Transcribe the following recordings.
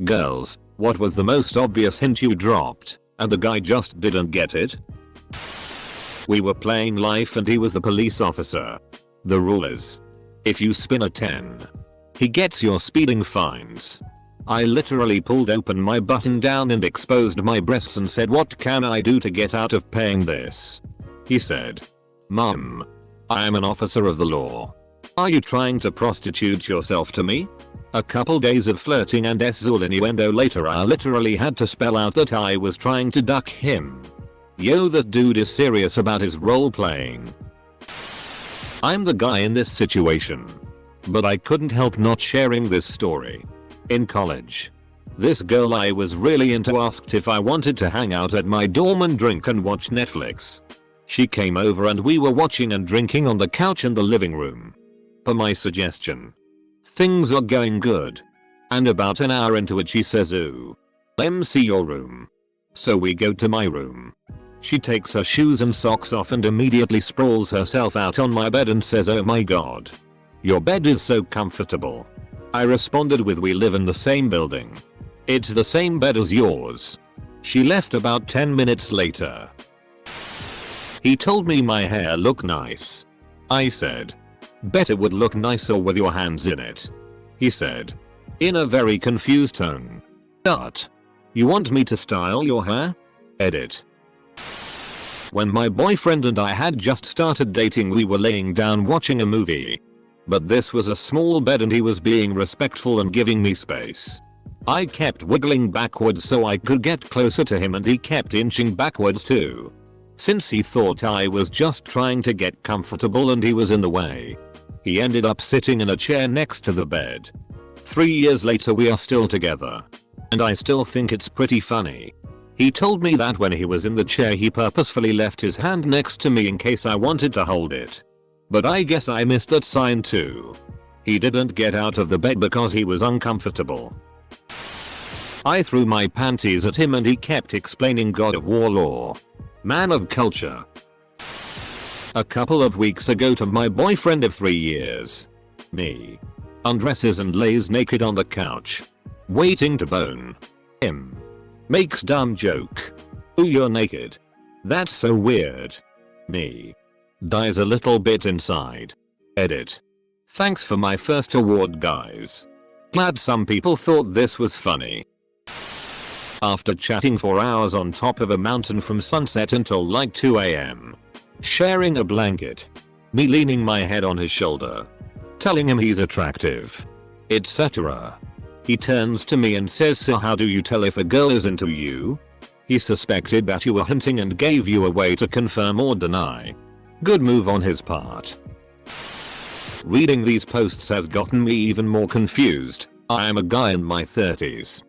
Girls, what was the most obvious hint you dropped, and the guy just didn't get it? We were playing life and he was a police officer. The rule is, if you spin a 10, he gets your speeding fines. I literally pulled open my button down and exposed my breasts and said, what can I do to get out of paying this? He said, Mom, I am an officer of the law. Are you trying to prostitute yourself to me? A couple days of flirting and sexual innuendo later, I literally had to spell out that I was trying to duck him. Yo, that dude is serious about his role playing. I'm the guy in this situation. But I couldn't help not sharing this story. In college, this girl I was really into asked if I wanted to hang out at my dorm and drink and watch Netflix. She came over and we were watching and drinking on the couch in the living room. Per my suggestion. Things are going good. And about an hour into it she says, ooh, see your room. So we go to my room. She takes her shoes and socks off and immediately sprawls herself out on my bed and says, oh my god. Your bed is so comfortable. I responded with, we live in the same building. It's the same bed as yours. She left about 10 minutes later. He told me my hair looked nice. I said, bet it would look nicer with your hands in it. He said, in a very confused tone, but you want me to style your hair? Edit. When my boyfriend and I had just started dating, we were laying down watching a movie. But this was a small bed and he was being respectful and giving me space. I kept wiggling backwards so I could get closer to him and he kept inching backwards too. Since he thought I was just trying to get comfortable and he was in the way, he ended up sitting in a chair next to the bed. 3 years later we are still together. And I still think it's pretty funny. He told me that when he was in the chair he purposefully left his hand next to me in case I wanted to hold it. But I guess I missed that sign too. He didn't get out of the bed because he was uncomfortable. I threw my panties at him and he kept explaining God of War lore. Man of culture. A couple of weeks ago, to my boyfriend of 3 years. Me. Undresses and lays naked on the couch. Waiting to bone. Him. Makes dumb joke. Ooh, you're naked. That's so weird. Me. Dies a little bit inside. Edit. Thanks for my first award, guys. Glad some people thought this was funny. After chatting for hours on top of a mountain from sunset until like 2 AM. Sharing a blanket. Me leaning my head on his shoulder. Telling him he's attractive. Etc. He turns to me and says, so how do you tell if a girl is into you? He suspected that you were hinting and gave you a way to confirm or deny. Good move on his part. Reading these posts has gotten me even more confused. I am a guy in my 30s.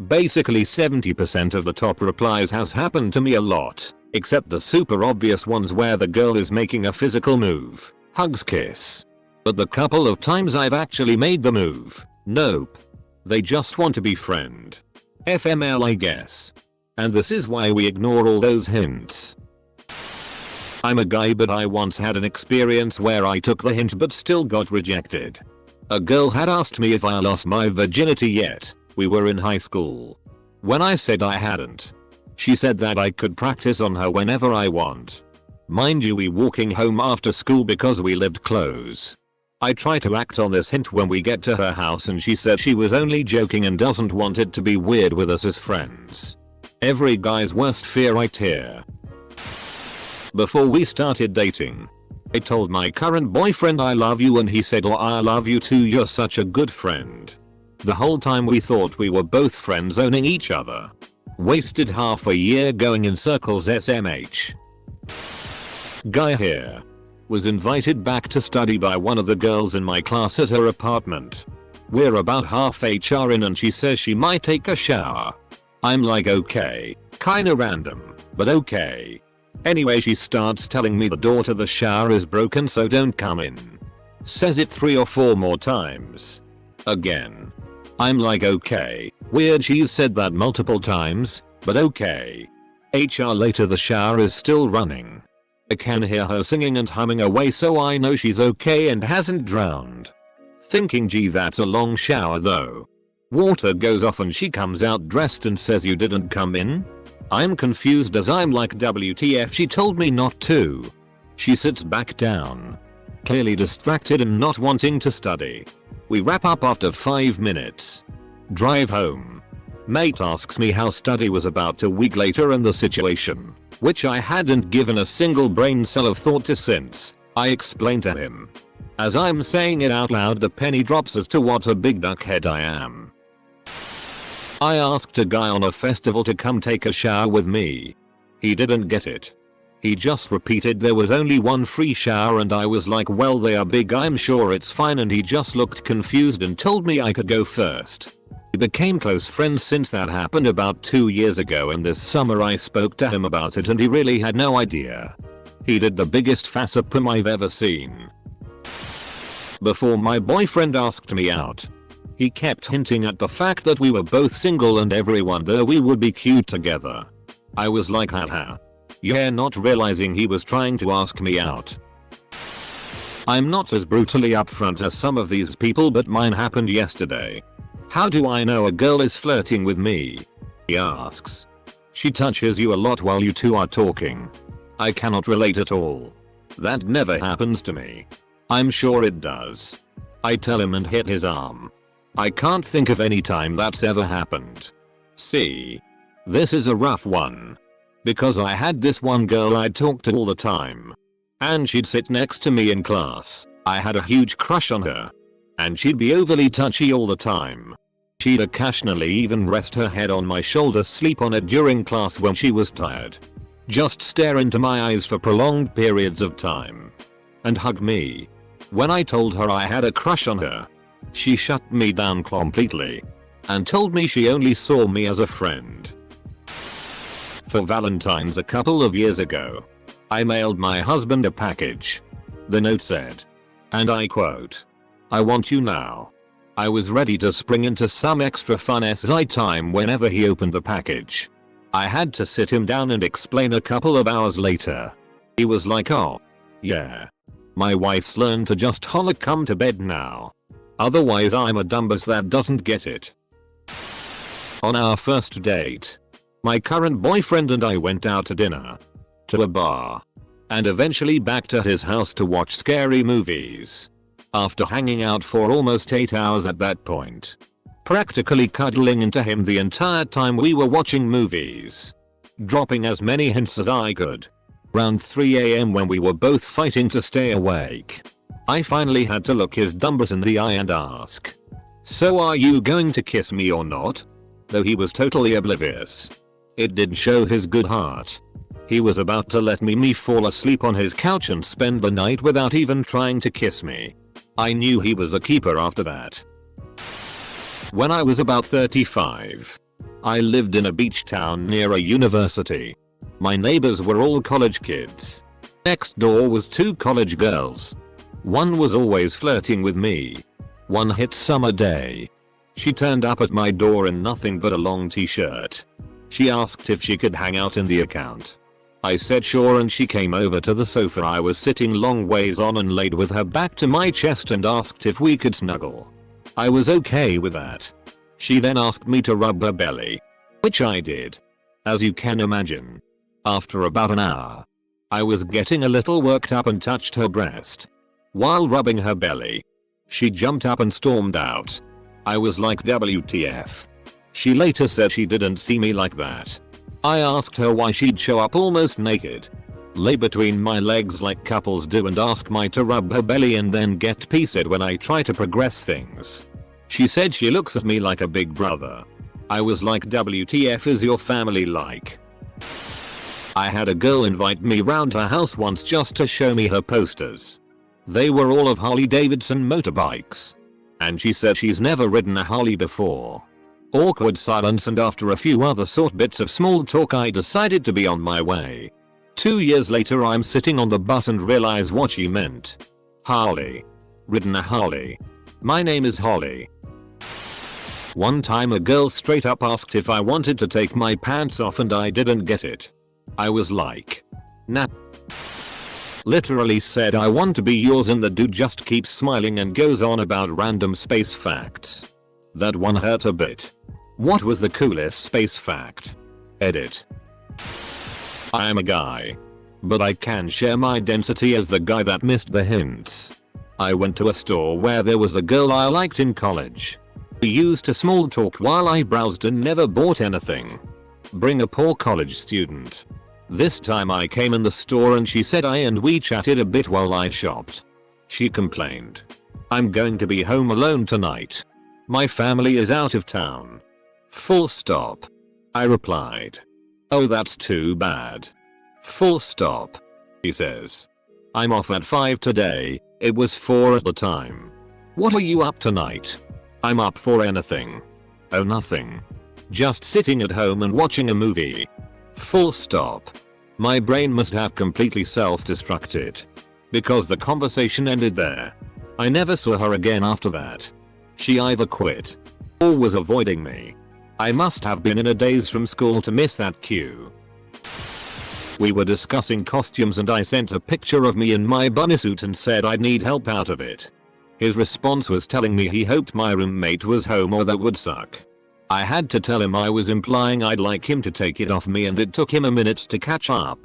Basically 70% of the top replies has happened to me a lot, except the super obvious ones where the girl is making a physical move. Hugs, kiss. But the couple of times I've actually made the move, nope. They just want to be friend. FML, I guess. And this is why we ignore all those hints. I'm a guy, but I once had an experience where I took the hint but still got rejected. A girl had asked me if I lost my virginity yet. We were in high school. When I said I hadn't, she said that I could practice on her whenever I want. Mind you, we walking home after school because we lived close. I try to act on this hint when we get to her house and she said she was only joking and doesn't want it to be weird with us as friends. Every guy's worst fear right here. Before we started dating, I told my current boyfriend I love you and he said, oh, I love you too, you're such a good friend. The whole time we thought we were both friend zoning each other. Wasted half a year going in circles SMH. Guy here. Was invited back to study by one of the girls in my class at her apartment. We're about half HR in and she says she might take a shower. I'm like, okay, kinda random, but okay. Anyway, she starts telling me the door to the shower is broken so don't come in. Says it 3 or 4 more times. Again. I'm like, okay, weird she's said that multiple times, but okay. HR later, the shower is still running. I can hear her singing and humming away, so I know she's okay and hasn't drowned. Thinking, gee, that's a long shower though. Water goes off and she comes out dressed and says you didn't come in? I'm confused as I'm like WTF, she told me not to. She sits back down, clearly distracted and not wanting to study. We wrap up after 5 minutes. Drive home. Mate asks me how study was about a week later and the situation, which I hadn't given a single brain cell of thought to since. I explained to him. As I'm saying it out loud, the penny drops as to what a big duckhead I am. I asked a guy on a festival to come take a shower with me. He didn't get it. He just repeated there was only one free shower and I was like, well, they are big, I'm sure it's fine, and he just looked confused and told me I could go first. We became close friends since that happened about 2 years ago, and this summer I spoke to him about it and he really had no idea. He did the biggest facepalm I've ever seen. Before my boyfriend asked me out, he kept hinting at the fact that we were both single and everyone there we would be cute together. I was like, haha. Yeah, not realizing he was trying to ask me out. I'm not as brutally upfront as some of these people, but mine happened yesterday. How do I know a girl is flirting with me? He asks. She touches you a lot while you two are talking. I cannot relate at all. That never happens to me. I'm sure it does. I tell him and hit his arm. I can't think of any time that's ever happened. See? This is a rough one. Because I had this one girl I talked to all the time. And she'd sit next to me in class. I had a huge crush on her. And she'd be overly touchy all the time. She'd occasionally even rest her head on my shoulder, sleep on it during class when she was tired. Just stare into my eyes for prolonged periods of time. And hug me. When I told her I had a crush on her, she shut me down completely. And told me she only saw me as a friend. For Valentine's a couple of years ago, I mailed my husband a package. The note said, and I quote, "I want you now." I was ready to spring into some extra fun SI time whenever he opened the package. I had to sit him down and explain a couple of hours later. He was like, oh, yeah. My wife's learned to just holler come to bed now. Otherwise I'm a dumbass that doesn't get it. On our first date, my current boyfriend and I went out to dinner, to a bar, and eventually back to his house to watch scary movies. After hanging out for almost 8 hours at that point, practically cuddling into him the entire time we were watching movies, dropping as many hints as I could. Around 3 AM when we were both fighting to stay awake, I finally had to look his dumbass in the eye and ask, "So are you going to kiss me or not?" Though he was totally oblivious. It did show his good heart. He was about to let me fall asleep on his couch and spend the night without even trying to kiss me. I knew he was a keeper after that. When I was about 35, I lived in a beach town near a university. My neighbors were all college kids. Next door was 2 college girls. One was always flirting with me. One hit summer day, she turned up at my door in nothing but a long t-shirt. She asked if she could hang out in the account. I said sure, and she came over to the sofa I was sitting long ways on and laid with her back to my chest and asked if we could snuggle. I was okay with that. She then asked me to rub her belly, which I did. As you can imagine, after about an hour, I was getting a little worked up and touched her breast. While rubbing her belly, she jumped up and stormed out. I was like, WTF. She later said she didn't see me like that. I asked her why she'd show up almost naked, lay between my legs like couples do, and ask me to rub her belly and then get pissed when I try to progress things. She said she looks at me like a big brother. I was like, WTF is your family like? I had a girl invite me round her house once just to show me her posters. They were all of Harley Davidson motorbikes. And she said she's never ridden a Harley before. Awkward silence, and after a few other sort bits of small talk I decided to be on my way. 2 years later I'm sitting on the bus and realize what she meant. Harley. Ridden a Harley. My name is Holly. One time a girl straight up asked if I wanted to take my pants off and I didn't get it. I was like, nah. Literally said I want to be yours, and the dude just keeps smiling and goes on about random space facts. That one hurt a bit. What was the coolest space fact? Edit. I am a guy. But I can share my identity as the guy that missed the hints. I went to a store where there was a girl I liked in college. We used to small talk while I browsed and never bought anything. Bring a poor college student. This time I came in the store and she said hi and we chatted a bit while I shopped. She complained. I'm going to be home alone tonight. My family is out of town. Full stop. I replied. Oh, that's too bad. Full stop. He says. I'm off at 5 today. It was 4 at the time. What are you up tonight? I'm up for anything. Oh, nothing. Just sitting at home and watching a movie. Full stop. My brain must have completely self-destructed. Because the conversation ended there. I never saw her again after that. She either quit or was avoiding me. I must have been in a daze from school to miss that cue. We were discussing costumes and I sent a picture of me in my bunny suit and said I'd need help out of it. His response was telling me he hoped my roommate was home or that would suck. I had to tell him I was implying I'd like him to take it off me and it took him a minute to catch up.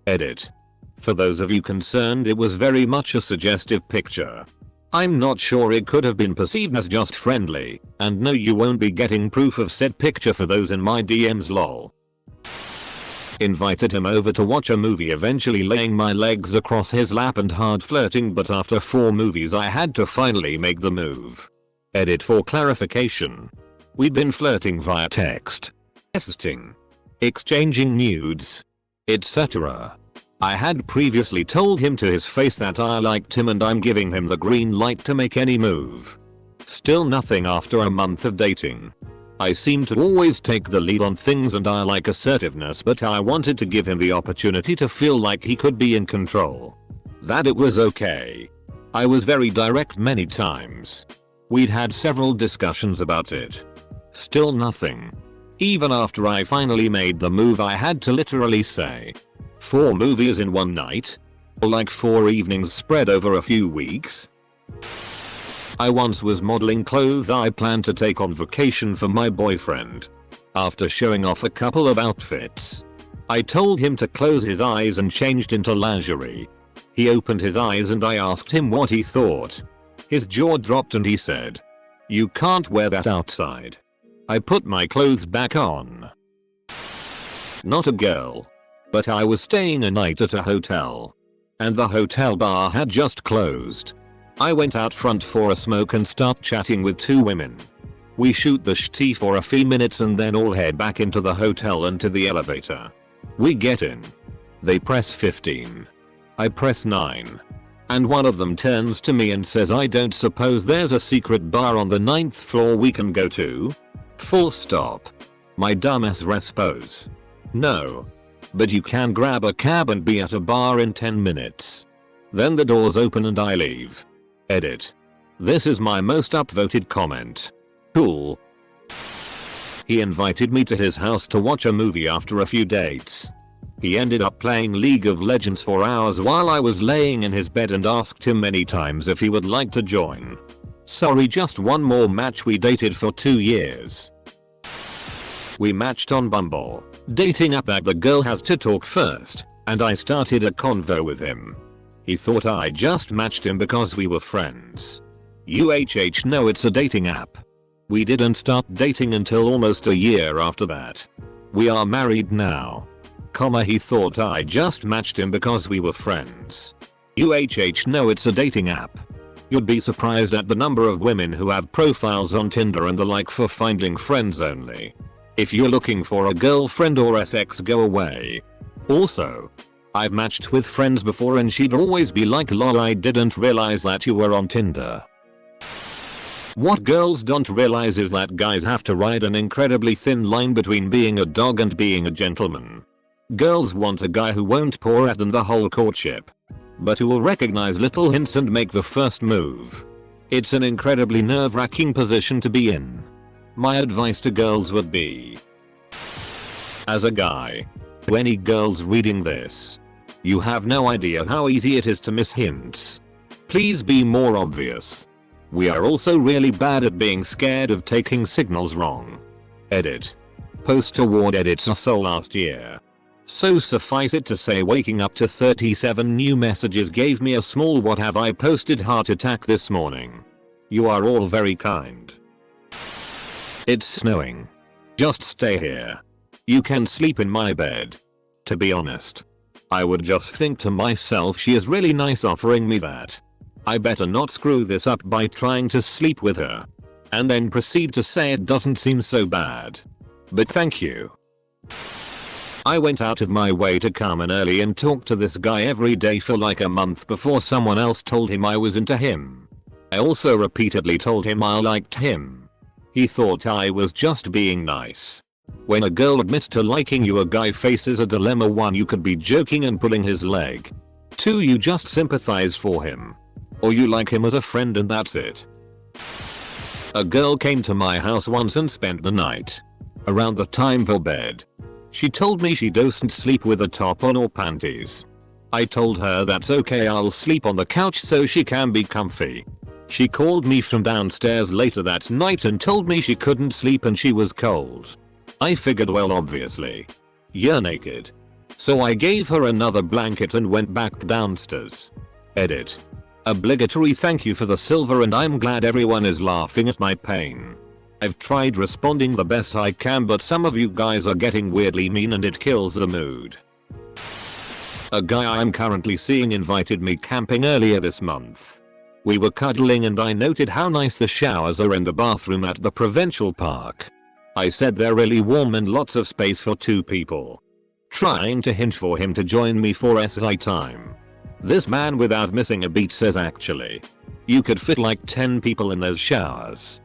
Edit. For those of you concerned, it was very much a suggestive picture. I'm not sure it could have been perceived as just friendly, and no, you won't be getting proof of said picture for those in my DMs, lol. Invited him over to watch a movie, eventually laying my legs across his lap and hard flirting, but after 4 movies I had to finally make the move. Edit for clarification. We'd been flirting via text, texting, exchanging nudes, etc. I had previously told him to his face that I liked him and I'm giving him the green light to make any move. Still nothing after a month of dating. I seem to always take the lead on things and I like assertiveness, but I wanted to give him the opportunity to feel like he could be in control. That it was okay. I was very direct many times. We'd had several discussions about it. Still nothing. Even after I finally made the move, I had to literally say, 4 movies in one night? Like 4 evenings spread over a few weeks? I once was modeling clothes I planned to take on vacation for my boyfriend. After showing off a couple of outfits, I told him to close his eyes and changed into lingerie. He opened his eyes and I asked him what he thought. His jaw dropped and he said, "You can't wear that outside." I put my clothes back on. Not a girl. But I was staying a night at a hotel. And the hotel bar had just closed. I went out front for a smoke and start chatting with 2 women. We shoot the tea for a few minutes and then all head back into the hotel and to the elevator. We get in. They press 15. I press 9. And one of them turns to me and says, "I don't suppose there's a secret bar on the 9th floor we can go to?" Full stop. My dumbass responds, "No. But you can grab a cab and be at a bar in 10 minutes. Then the doors open and I leave." Edit. This is my most upvoted comment. Cool. He invited me to his house to watch a movie after a few dates. He ended up playing League of Legends for hours while I was laying in his bed and asked him many times if he would like to join. Sorry, just one more match. We dated for 2 years. We matched on Bumble, dating app that the girl has to talk first, and I started a convo with him. He thought I just matched him because we were friends. No, it's a dating app. We didn't start dating until almost a year after that. We are married now. He thought I just matched him because we were friends. No, it's a dating app. You'd be surprised at the number of women who have profiles on Tinder and the like for finding friends only. If you're looking for a girlfriend or SX, go away. Also, I've matched with friends before and she'd always be like, "Lol, I didn't realize that you were on Tinder." What girls don't realize is that guys have to ride an incredibly thin line between being a dog and being a gentleman. Girls want a guy who won't pour at them the whole courtship, but who will recognize little hints and make the first move. It's an incredibly nerve-wracking position to be in. My advice to girls would be, as a guy, to any girls reading this, you have no idea how easy it is to miss hints. Please be more obvious. We are also really bad at being scared of taking signals wrong. Edit. Post award edits are so last year. So suffice it to say, waking up to 37 new messages gave me a small what have I posted heart attack this morning. You are all very kind. It's snowing. Just stay here. You can sleep in my bed. To be honest, I would just think to myself, she is really nice offering me that. I better not screw this up by trying to sleep with her. And then proceed to say it doesn't seem so bad. But thank you. I went out of my way to come in early and talk to this guy every day for like a month before someone else told him I was into him. I also repeatedly told him I liked him. He thought I was just being nice. When a girl admits to liking you, a guy faces a dilemma. 1. You could be joking and pulling his leg. 2. You just sympathize for him. Or you like him as a friend and that's it. A girl came to my house once and spent the night. Around the time for bed, she told me she doesn't sleep with a top on or panties. I told her that's okay, I'll sleep on the couch so she can be comfy. She called me from downstairs later that night and told me she couldn't sleep and she was cold. I figured, well, obviously, you're naked. So I gave her another blanket and went back downstairs. Edit. Obligatory thank you for the silver, and I'm glad everyone is laughing at my pain. I've tried responding the best I can, but some of you guys are getting weirdly mean and it kills the mood. A guy I'm currently seeing invited me camping earlier this month. We were cuddling and I noted how nice the showers are in the bathroom at the Provincial Park. I said they're really warm and lots of space for 2 people. Trying to hint for him to join me for SI time. This man, without missing a beat, says actually, you could fit like 10 people in those showers.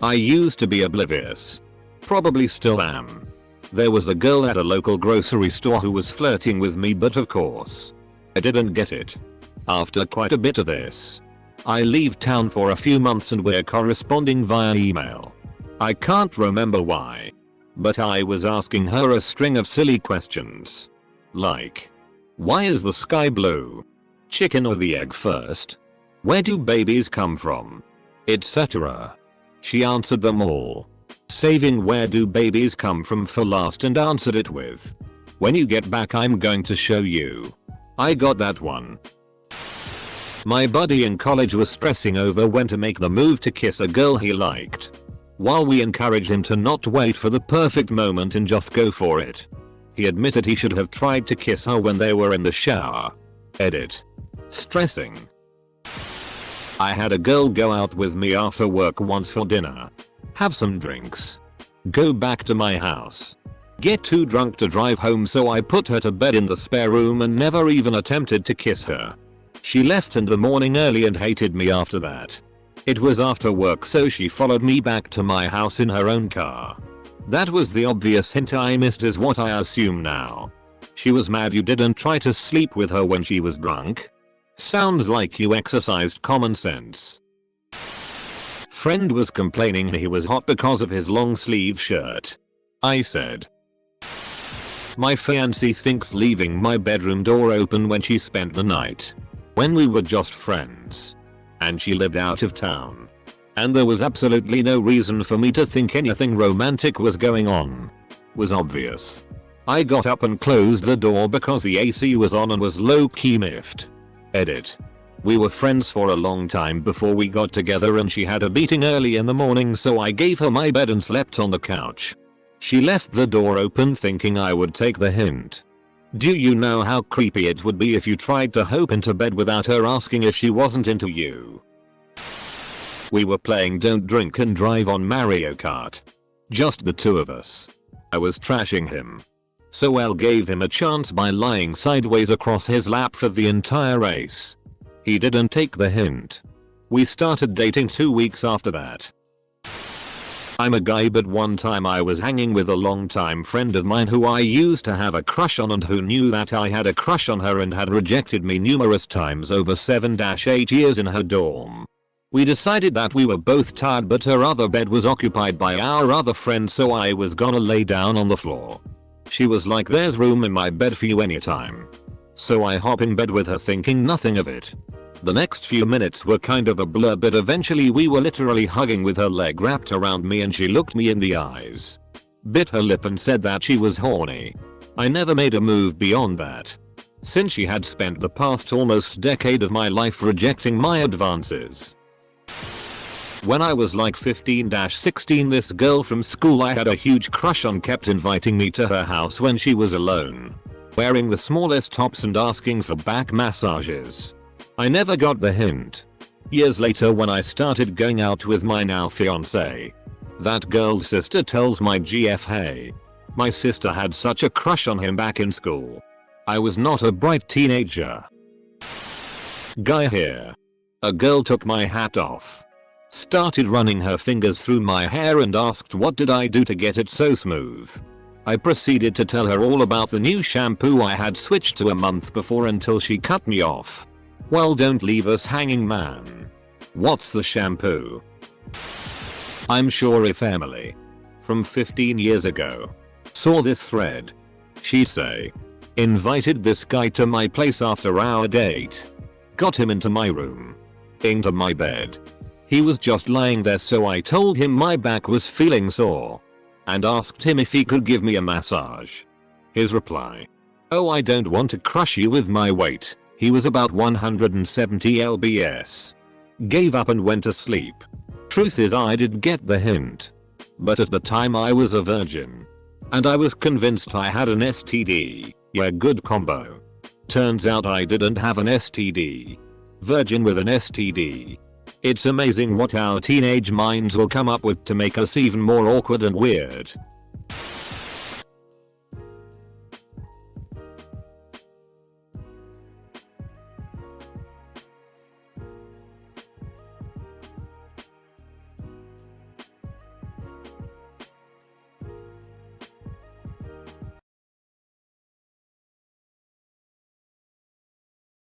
I used to be oblivious. Probably still am. There was a girl at a local grocery store who was flirting with me, but of course, I didn't get it. After quite a bit of this, I leave town for a few months and we're corresponding via email. I can't remember why, but I was asking her a string of silly questions. Like, why is the sky blue? Chicken or the egg first? Where do babies come from? Etc. She answered them all, saving where do babies come from for last, and answered it with, when you get back I'm going to show you. I got that one. My buddy in college was stressing over when to make the move to kiss a girl he liked. While we encouraged him to not wait for the perfect moment and just go for it, he admitted he should have tried to kiss her when they were in the shower. Edit. Stressing. I had a girl go out with me after work once for dinner. Have some drinks. Go back to my house. Get too drunk to drive home, so I put her to bed in the spare room and never even attempted to kiss her. She left in the morning early and hated me after that. It was after work, so she followed me back to my house in her own car. That was the obvious hint I missed, is what I assume now. She was mad you didn't try to sleep with her when she was drunk. Sounds like you exercised common sense. Friend was complaining he was hot because of his long sleeve shirt. I said, my fiancée thinks leaving my bedroom door open when she spent the night, when we were just friends, and she lived out of town, and there was absolutely no reason for me to think anything romantic was going on, was obvious. I got up and closed the door because the AC was on and was low-key miffed. Edit. We were friends for a long time before we got together, and she had a meeting early in the morning, so I gave her my bed and slept on the couch. She left the door open thinking I would take the hint. Do you know how creepy it would be if you tried to hop into bed without her asking if she wasn't into you? We were playing Don't Drink and Drive on Mario Kart. Just the 2 of us. I was trashing him, so Elle gave him a chance by lying sideways across his lap for the entire race. He didn't take the hint. We started dating 2 weeks after that. I'm a guy, but one time I was hanging with a longtime friend of mine who I used to have a crush on and who knew that I had a crush on her and had rejected me numerous times over 7-8 years in her dorm. We decided that we were both tired, but her other bed was occupied by our other friend, so I was gonna lay down on the floor. She was like, there's room in my bed for you anytime. So I hop in bed with her thinking nothing of it. The next few minutes were kind of a blur, but eventually we were literally hugging with her leg wrapped around me, and she looked me in the eyes, bit her lip and said that she was horny. I never made a move beyond that, since she had spent the past almost decade of my life rejecting my advances. When I was like 15-16, this girl from school I had a huge crush on kept inviting me to her house when she was alone, wearing the smallest tops and asking for back massages. I never got the hint. Years later, when I started going out with my now fiance, that girl's sister tells my GF, hey, my sister had such a crush on him back in school. I was not a bright teenager. Guy here. A girl took my hat off, started running her fingers through my hair and asked what did I do to get it so smooth. I proceeded to tell her all about the new shampoo I had switched to a month before until she cut me off. Well, don't leave us hanging, man. What's the shampoo? I'm sure if Emily, from 15 years ago, saw this thread, she'd say, invited this guy to my place after our date, got him into my room, into my bed. He was just lying there, so I told him my back was feeling sore and asked him if he could give me a massage. His reply, oh, I don't want to crush you with my weight. He was about 170 lbs. Gave up and went to sleep. Truth is, I did get the hint, but at the time I was a virgin and I was convinced I had an STD. Yeah, good combo. Turns out I didn't have an STD. Virgin with an STD. It's amazing what our teenage minds will come up with to make us even more awkward and weird.